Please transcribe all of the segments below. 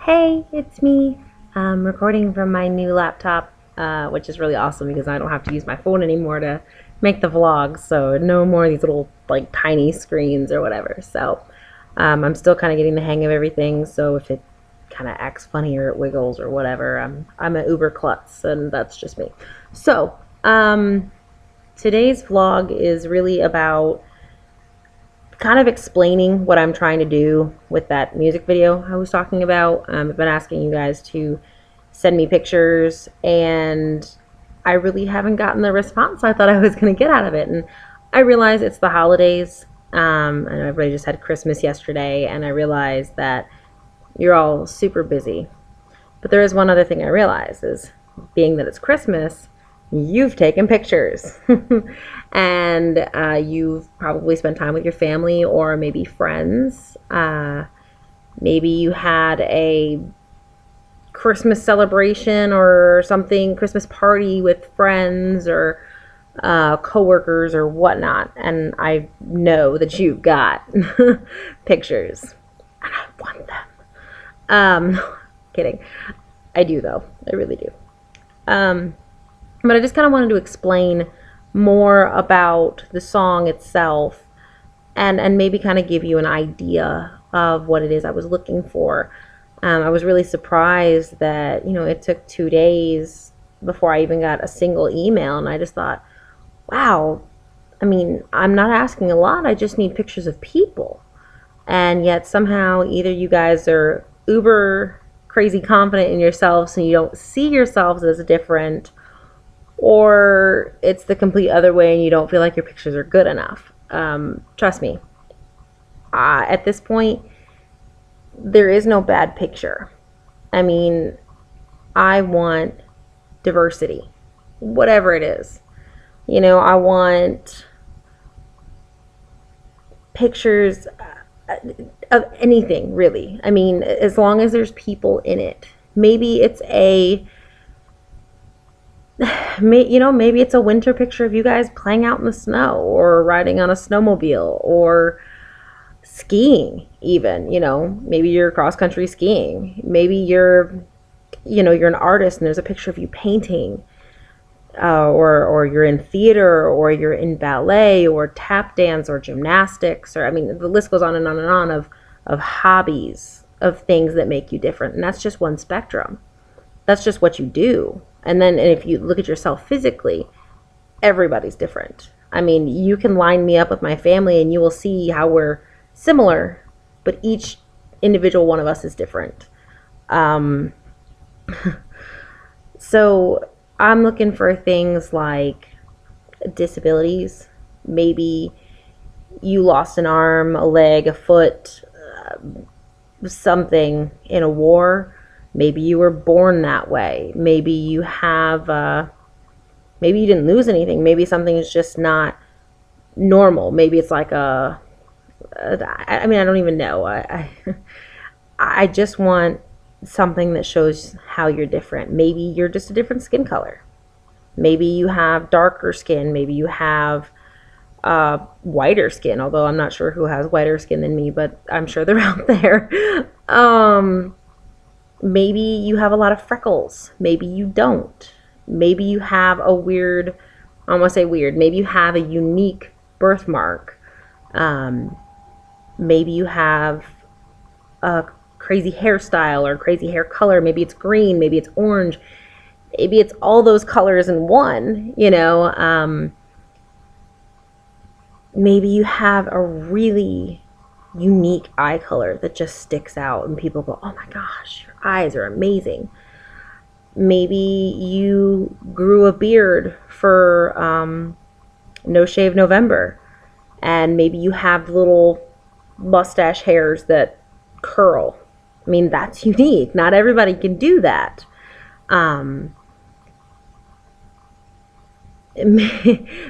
Hey, it's me. I'm recording from my new laptop, which is really awesome because I don't have to use my phone anymore to make the vlogs. So no more of these little like tiny screens or whatever. So I'm still kind of getting the hang of everything. So if it kind of acts funny or it wiggles or whatever, I'm an uber klutz, and that's just me. So today's vlog is really about kind of explaining what I'm trying to do with that music video I was talking about. I've been asking you guys to send me pictures, and I really haven't gotten the response I thought I was going to get out of it. And I realize it's the holidays, and everybody just had Christmas yesterday, and I realize that you're all super busy. But there is one other thing I realize is, being that it's Christmas, you've taken pictures. And you've probably spent time with your family or maybe friends. Maybe you had a Christmas celebration or something, Christmas party with friends or coworkers or whatnot. And I know that you've got pictures. And I want them. Kidding. I do, though. I really do. But I just kind of wanted to explain more about the song itself, and maybe kind of give you an idea of what it is I was looking for. I was really surprised that, it took 2 days before I even got a single email, and I just thought, wow, I mean, I'm not asking a lot, I just need pictures of people. And yet somehow either you guys are uber crazy confident in yourselves and you don't see yourselves as different, or it's the complete other way and you don't feel like your pictures are good enough. Trust me, at this point, there is no bad picture. I mean, I want diversity, whatever it is. I want pictures of anything, really. I mean, as long as there's people in it. Maybe it's maybe it's a winter picture of you guys playing out in the snow or riding on a snowmobile or skiing even. Maybe you're cross country skiing. Maybe you're an artist and there's a picture of you painting, or you're in theater, or you're in ballet or tap dance or gymnastics, or I mean, the list goes on and on and on of hobbies, of things that make you different. And that's just one spectrum. That's just what you do. And if you look at yourself physically, everybody's different. I mean, you can line me up with my family and you will see how we're similar, but each individual one of us is different. So I'm looking for things like disabilities. Maybe you lost an arm, a leg, a foot, something in a war. Maybe you were born that way. Maybe you have, maybe you didn't lose anything. Maybe something is just not normal. Maybe it's like I don't even know. I just want something that shows how you're different. Maybe you're just a different skin color. Maybe you have darker skin. Maybe you have whiter skin, although I'm not sure who has whiter skin than me, but I'm sure they're out there. Maybe you have a lot of freckles. Maybe you don't. Maybe you have a weird, I almost say weird, maybe you have a unique birthmark. Maybe you have a crazy hairstyle or crazy hair color. Maybe it's green, maybe it's orange, maybe it's all those colors in one, maybe you have a really unique eye color that just sticks out and people go, oh my gosh, your eyes are amazing. Maybe you grew a beard for No Shave November, and maybe you have little mustache hairs that curl. I mean, that's unique. Not everybody can do that.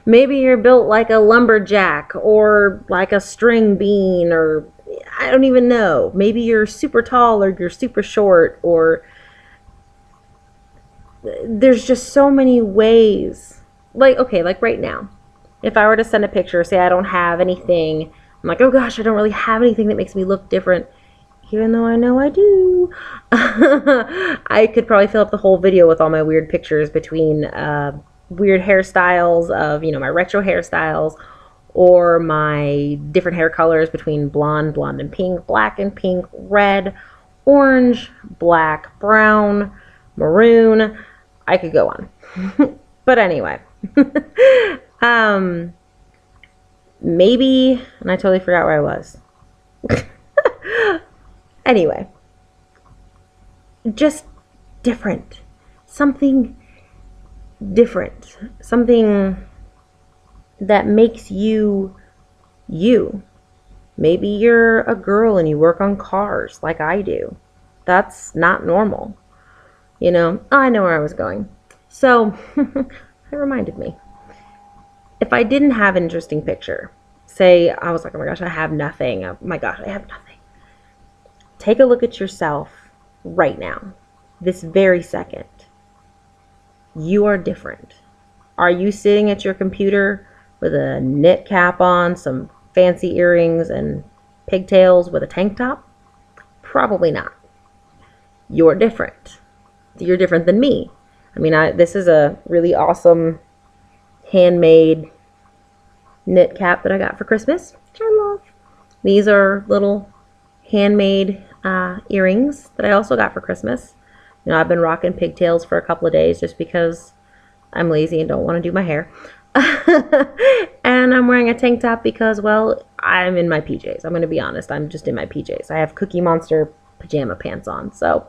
Maybe you're built like a lumberjack or like a string bean, or I don't even know. Maybe you're super tall or you're super short, or there's just so many ways. Like, okay, like right now, if I were to send a picture, say I don't have anything, I'm like, oh gosh, I don't really have anything that makes me look different, even though I know I do. I could probably fill up the whole video with all my weird pictures between weird hairstyles of, my retro hairstyles, or my different hair colors between blonde and pink, black and pink, red, orange, black, brown, maroon. I could go on. But anyway, maybe, and I totally forgot where I was. Anyway, just different. Something different. Something that makes you you. Maybe you're a girl and you work on cars like I do. That's not normal. I know where I was going. So, it reminded me. If I didn't have an interesting picture, say I was like, oh my gosh, I have nothing. Oh my gosh, I have nothing. Take a look at yourself right now, this very second. You are different. Are you sitting at your computer with a knit cap on, some fancy earrings, and pigtails with a tank top? Probably not. You're different. You're different than me. This is a really awesome handmade knit cap that I got for Christmas, which I love. These are little handmade earrings that I also got for Christmas. I've been rocking pigtails for a couple of days just because I'm lazy and don't want to do my hair. And I'm wearing a tank top because, well, I'm in my PJs. I'm going to be honest. I'm just in my PJs. I have Cookie Monster pajama pants on. So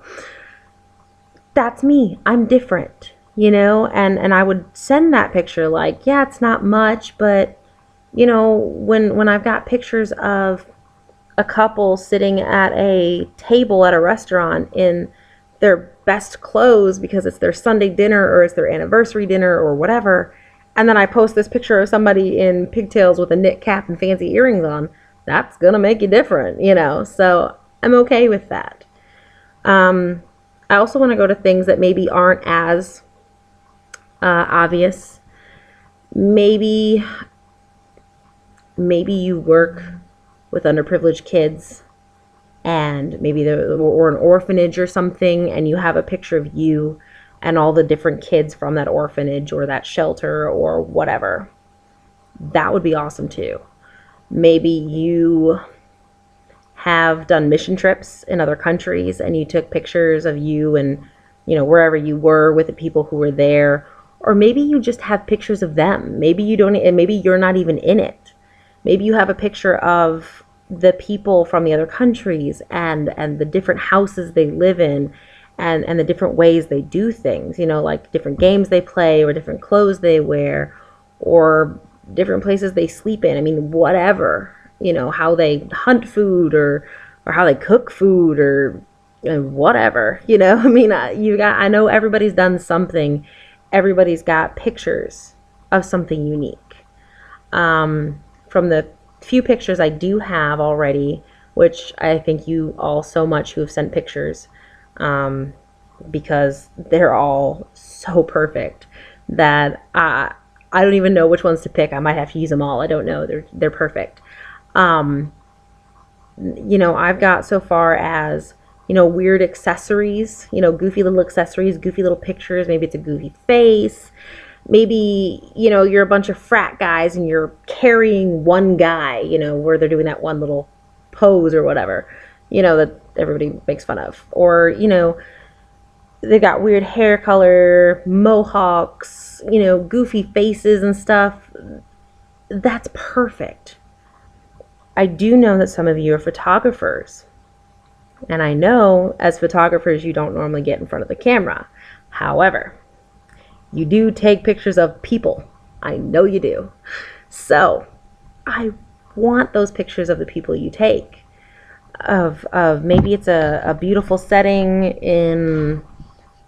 that's me. I'm different, and I would send that picture like, yeah, it's not much, but when I've got pictures of a couple sitting at a table at a restaurant in their best clothes because it's their Sunday dinner or it's their anniversary dinner or whatever, and then I post this picture of somebody in pigtails with a knit cap and fancy earrings on, that's gonna make you different, so I'm okay with that. I also want to go to things that maybe aren't as obvious. Maybe you work with underprivileged kids, and maybe or an orphanage or something, and you have a picture of you and all the different kids from that orphanage or that shelter or whatever. That would be awesome too. Maybe you have done mission trips in other countries and you took pictures of you and wherever you were with the people who were there, or maybe you just have pictures of them. Maybe you don't, and maybe you're not even in it. Maybe you have a picture of the people from the other countries and the different houses they live in and the different ways they do things, like different games they play or different clothes they wear or different places they sleep in. Whatever, how they hunt food or how they cook food or whatever, I know everybody's done something. Everybody's got pictures of something unique. From the few pictures I do have already, which I thank you all so much who have sent pictures, because they're all so perfect that I don't even know which ones to pick. I might have to use them all. I don't know. They're perfect. I've got so far as, weird accessories, goofy little accessories, goofy little pictures. Maybe it's a goofy face. Maybe, you're a bunch of frat guys and you're carrying one guy, where they're doing that one little pose or whatever, that everybody makes fun of. Or, they've got weird hair color, mohawks, goofy faces and stuff. That's perfect. I do know that some of you are photographers. And I know as photographers, you don't normally get in front of the camera. However, you do take pictures of people. I know you do. So I want those pictures of the people you take. Of maybe it's a beautiful setting in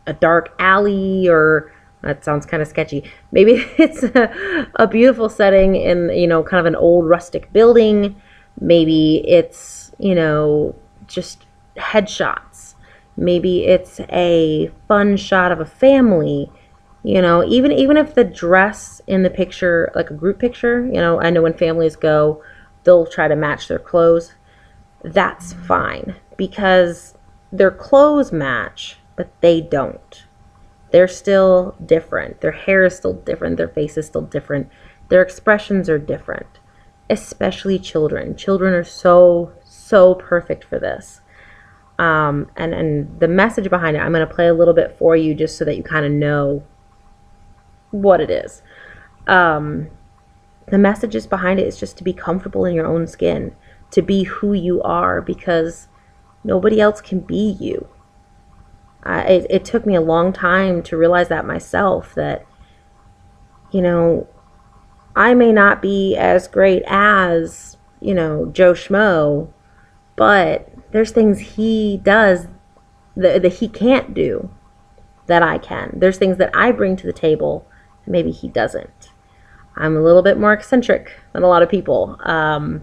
a dark alley, or that sounds kind of sketchy. Maybe it's a beautiful setting in, kind of an old rustic building. Maybe it's, just headshots. Maybe it's a fun shot of a family. Even if the dress in the picture, like a group picture, I know when families go, they'll try to match their clothes. That's fine, because their clothes match, but they don't. They're still different. Their hair is still different. Their face is still different. Their expressions are different, especially children. Children are so perfect for this. And the message behind it, I'm going to play a little bit for you just so that you kind of know what it is. The messages behind it is just to be comfortable in your own skin, to be who you are, because nobody else can be you. It took me a long time to realize that myself, that, you know, I may not be as great as, you know, Joe Schmo, but there's things he does that he can't do that I can. There's things that I bring to the table that maybe he doesn't. I'm a little bit more eccentric than a lot of people.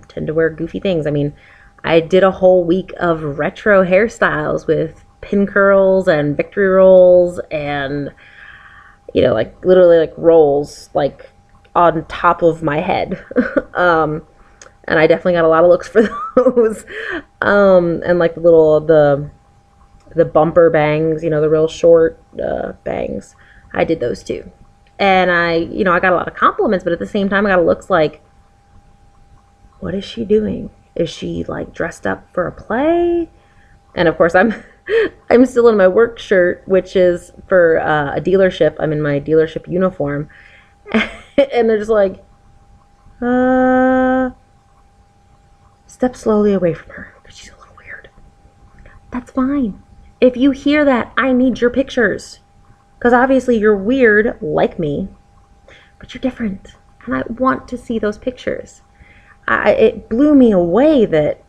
Tend to wear goofy things. I mean, I did a whole week of retro hairstyles with pin curls and victory rolls and, you know, like literally like rolls like on top of my head. And I definitely got a lot of looks for those. And like the bumper bangs, you know, the real short bangs. I did those too. And I got a lot of compliments, but at the same time, I got looks like, what is she doing? Is she like dressed up for a play? And of course, I'm still in my work shirt, which is for a dealership. I'm in my dealership uniform, and they're just like, step slowly away from her because she's a little weird. That's fine. If you hear that, I need your pictures. Because obviously you're weird like me, but you're different. And I want to see those pictures. It blew me away that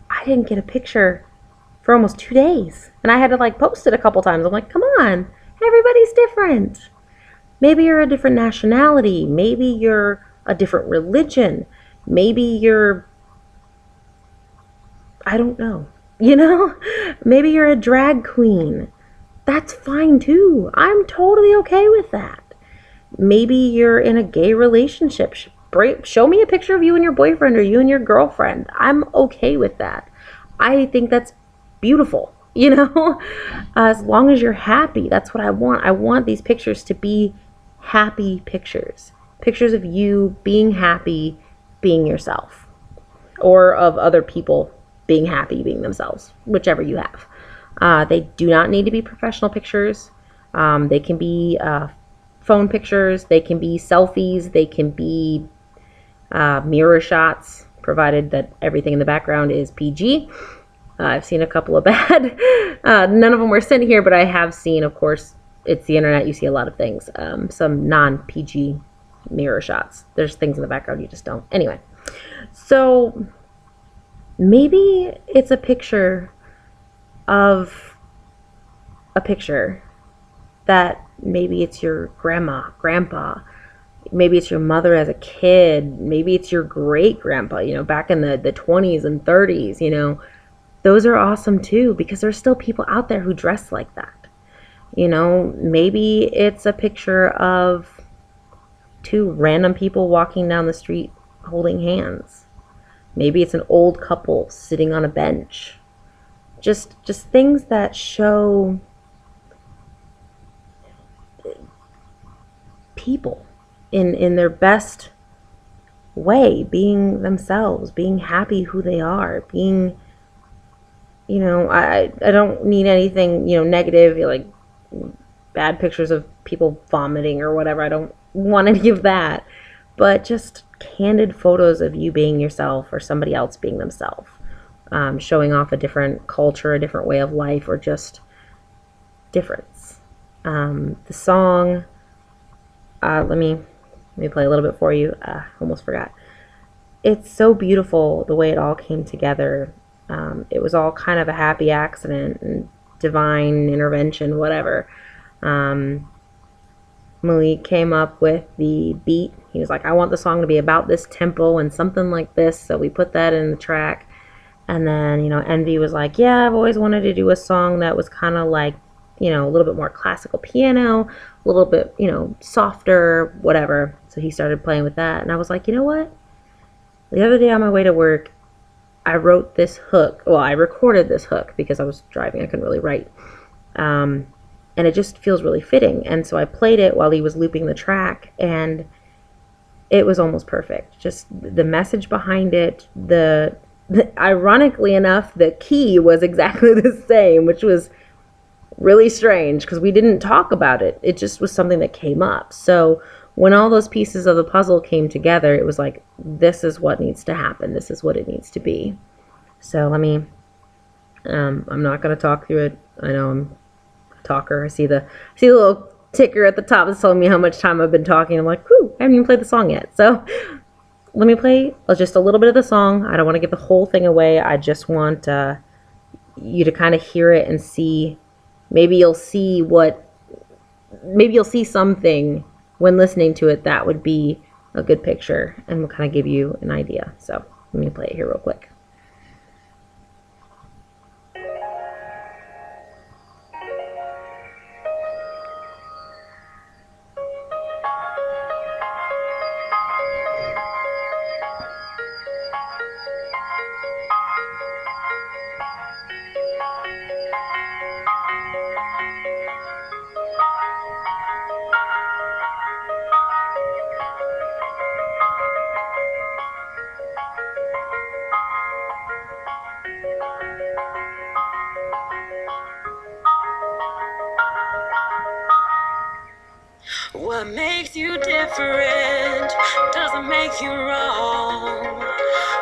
I didn't get a picture for almost 2 days. And I had to like post it a couple times. I'm like, come on, everybody's different. Maybe you're a different nationality. Maybe you're a different religion. Maybe you're, I don't know, you know? Maybe you're a drag queen. That's fine too. I'm totally okay with that. Maybe you're in a gay relationship. Show me a picture of you and your boyfriend or you and your girlfriend. I'm okay with that. I think that's beautiful, you know? As long as you're happy, that's what I want. I want these pictures to be happy pictures. Pictures of you being happy, being yourself. Or of other people being happy, being themselves, whichever you have. They do not need to be professional pictures. They can be phone pictures. They can be selfies. They can be mirror shots, provided that everything in the background is PG. I've seen a couple of bad. None of them were sent here, but I have seen, of course, it's the internet. You see a lot of things. Some non-PG mirror shots. There's things in the background you just don't. Anyway, so maybe it's a picture of a picture that maybe it's your grandma, grandpa, maybe it's your mother as a kid, maybe it's your great grandpa, you know, back in the 20s and 30s, you know. Those are awesome too, because there's still people out there who dress like that. You know, maybe it's a picture of two random people walking down the street holding hands. Maybe it's an old couple sitting on a bench. Just things that show people in their best way, being themselves, being happy who they are, being, you know, I don't need anything, you know, negative, like bad pictures of people vomiting or whatever. I don't want any of that, but just candid photos of you being yourself or somebody else being themselves. Showing off a different culture, a different way of life, or just difference. The song, let me play a little bit for you. Almost forgot. It's so beautiful the way it all came together. It was all kind of a happy accident and divine intervention, whatever. Malik came up with the beat. He was like, I want the song to be about this tempo and something like this, so we put that in the track. And then, you know, Envy was like, yeah, I've always wanted to do a song that was kind of like, you know, a little bit more classical piano, a little bit, you know, softer, whatever. So he started playing with that. And I was like, you know what? The other day on my way to work, I wrote this hook. Well, I recorded this hook because I was driving. I couldn't really write. And it just feels really fitting. And so I played it while he was looping the track, and it was almost perfect. Just the message behind it, ironically enough, the key was exactly the same, which was really strange because we didn't talk about it. It just was something that came up. So when all those pieces of the puzzle came together, it was like, this is what needs to happen. This is what it needs to be. So let me, I'm not going to talk through it. I know I'm a talker. I see the little ticker at the top that's telling me how much time I've been talking. I'm like, whew, I haven't even played the song yet. So let me play just a little bit of the song. I don't want to give the whole thing away. I just want you to kind of hear it and see. Maybe you'll see something when listening to it that would be a good picture and will kind of give you an idea. So let me play it here real quick. What makes you different doesn't make you wrong.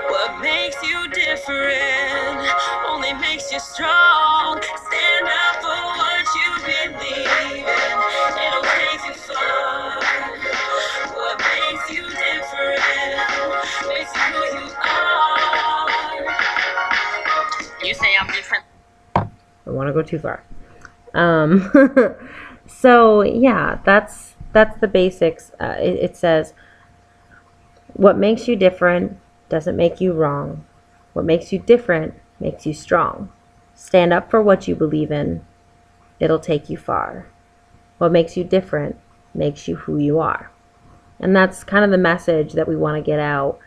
What makes you different only makes you strong. Stand up for what you believe in. It'll take you far. What makes you different makes you who you are. You say I'm different. I don't want to go too far. So yeah, that's the basics. It says, what makes you different doesn't make you wrong. What makes you different makes you strong. Stand up for what you believe in. It'll take you far. What makes you different makes you who you are. And that's kind of the message that we want to get out.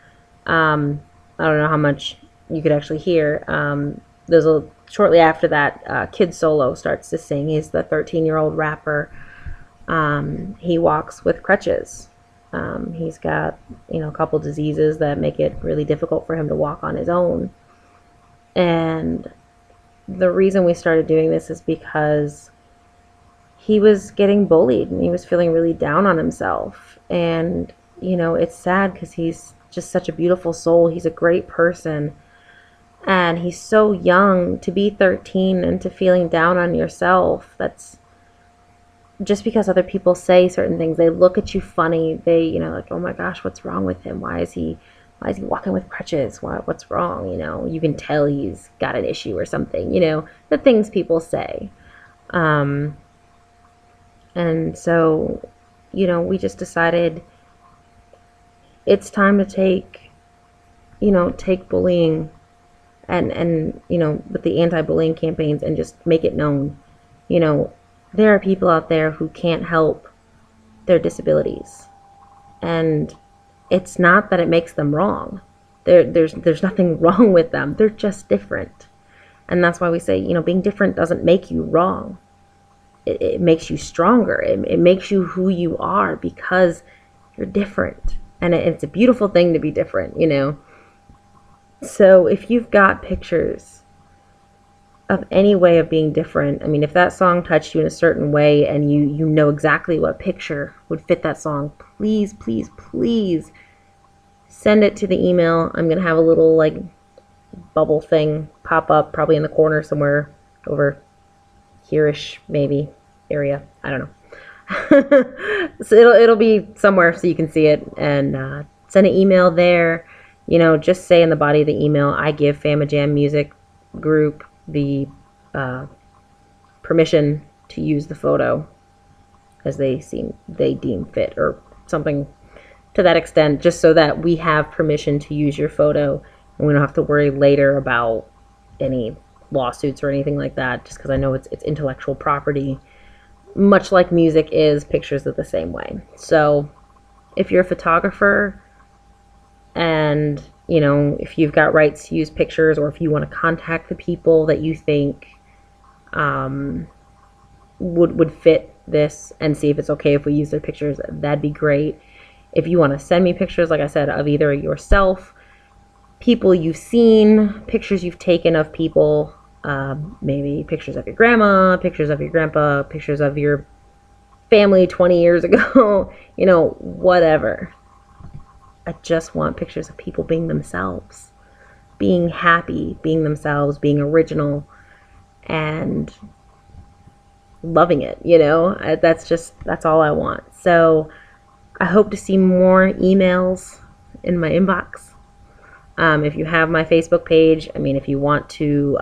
I don't know how much you could actually hear. Shortly after that, Kid Solo starts to sing. He's the 13-year-old rapper. He walks with crutches. He's got, a couple diseases that make it really difficult for him to walk on his own. And the reason we started doing this is because he was getting bullied and he was feeling really down on himself. And, it's sad because he's just such a beautiful soul. He's a great person. And he's so young to be 13 and to feeling down on yourself. That's just because other people say certain things. They look at you funny. They, like, oh my gosh, what's wrong with him? Why is he walking with crutches? What's wrong? You can tell he's got an issue or something, the things people say. And so, we just decided it's time to take bullying and with the anti-bullying campaigns and just make it known. There are people out there who can't help their disabilities, and it's not that it makes them wrong. There's nothing wrong with them. They're just different. And that's why we say, being different doesn't make you wrong. It makes you stronger. It makes you who you are because you're different. And it's a beautiful thing to be different, So if you've got pictures of any way of being different, if that song touched you in a certain way and you know exactly what picture would fit that song, please, please, please send it to the email. I'm going to have a little bubble thing pop up probably in the corner somewhere over here-ish maybe area. I don't know. So it'll be somewhere so you can see it, and send an email there. Just say in the body of the email, I give Fama Jam Music Group the permission to use the photo as they deem fit, or something to that extent, just so that we have permission to use your photo and we don't have to worry later about any lawsuits or anything like that, just because I know it's intellectual property, much like music is. Pictures are the same way. So if you're a photographer and you know, if you've got rights to use pictures, or if you want to contact the people that you think would fit this and see if it's okay if we use their pictures, that'd be great. If you want to send me pictures, like I said, of either yourself, people you've seen, pictures you've taken of people, maybe pictures of your grandma, pictures of your grandpa, pictures of your family 20 years ago, you know, whatever. I just want pictures of people being themselves, being happy, being themselves, being original, and loving it, you know. That's all I want. So I hope to see more emails in my inbox. If you have my Facebook page, I mean, if you want to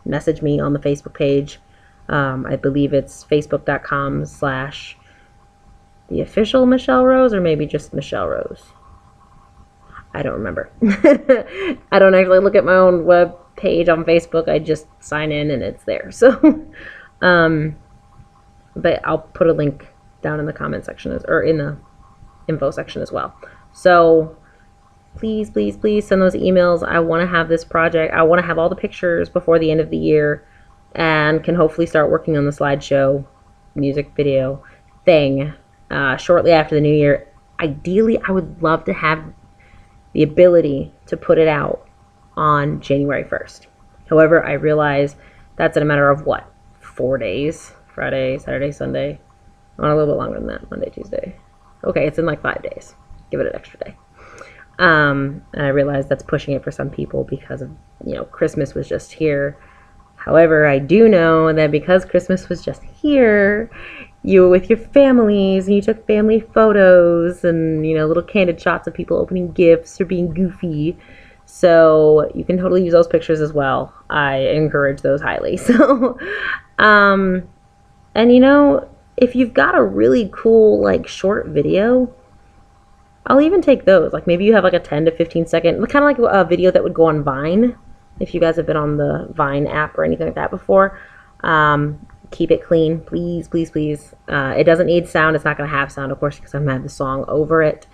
message me on the Facebook page, I believe it's facebook.com/the official Michelle Rose, or maybe just Michelle Rose. I don't remember. I don't actually look at my own web page on Facebook. I just sign in and it's there. So, but I'll put a link down in the comment section, or in the info section as well. So please, please, please send those emails. I want to have this project. I want to have all the pictures before the end of the year, and can hopefully start working on the slideshow music video thing shortly after the new year. Ideally, I would love to have the ability to put it out on January 1st. However, I realize that's in a matter of what? 4 days? Friday, Saturday, Sunday. I want a little bit longer than that. Monday, Tuesday. Okay, it's in like 5 days. Give it an extra day. And I realize that's pushing it for some people because of, you know, Christmas was just here. However, I do know that because Christmas was just here, you were with your families and you took family photos and, you know, little candid shots of people opening gifts or being goofy. So you can totally use those pictures as well. I encourage those highly. So, and you know, if you've got a really cool, like, short video, I'll even take those. Like, maybe you have like a 10 to 15 second, kind of like a video that would go on Vine. If you guys have been on the Vine app or anything like that before, keep it clean, please, please, please. It doesn't need sound. It's not going to have sound, of course, because I'm going to have the song over it.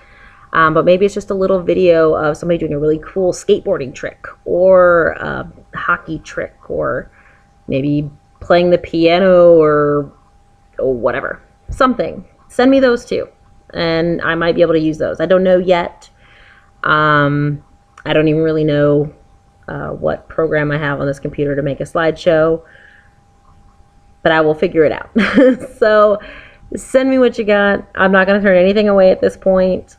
But maybe it's just a little video of somebody doing a really cool skateboarding trick, or a hockey trick, or maybe playing the piano, or whatever. Something. Send me those too, and I might be able to use those. I don't know yet. I don't even really know what program I have on this computer to make a slideshow, but I will figure it out. So send me what you got. I'm not going to turn anything away at this point.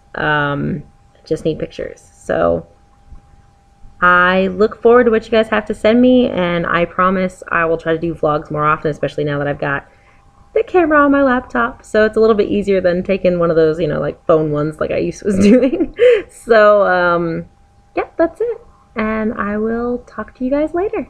Just need pictures. So I look forward to what you guys have to send me, and I promise I will try to do vlogs more often, especially now that I've got the camera on my laptop. So it's a little bit easier than taking one of those, you know, like phone ones like I was doing. So, yeah, that's it. And I will talk to you guys later.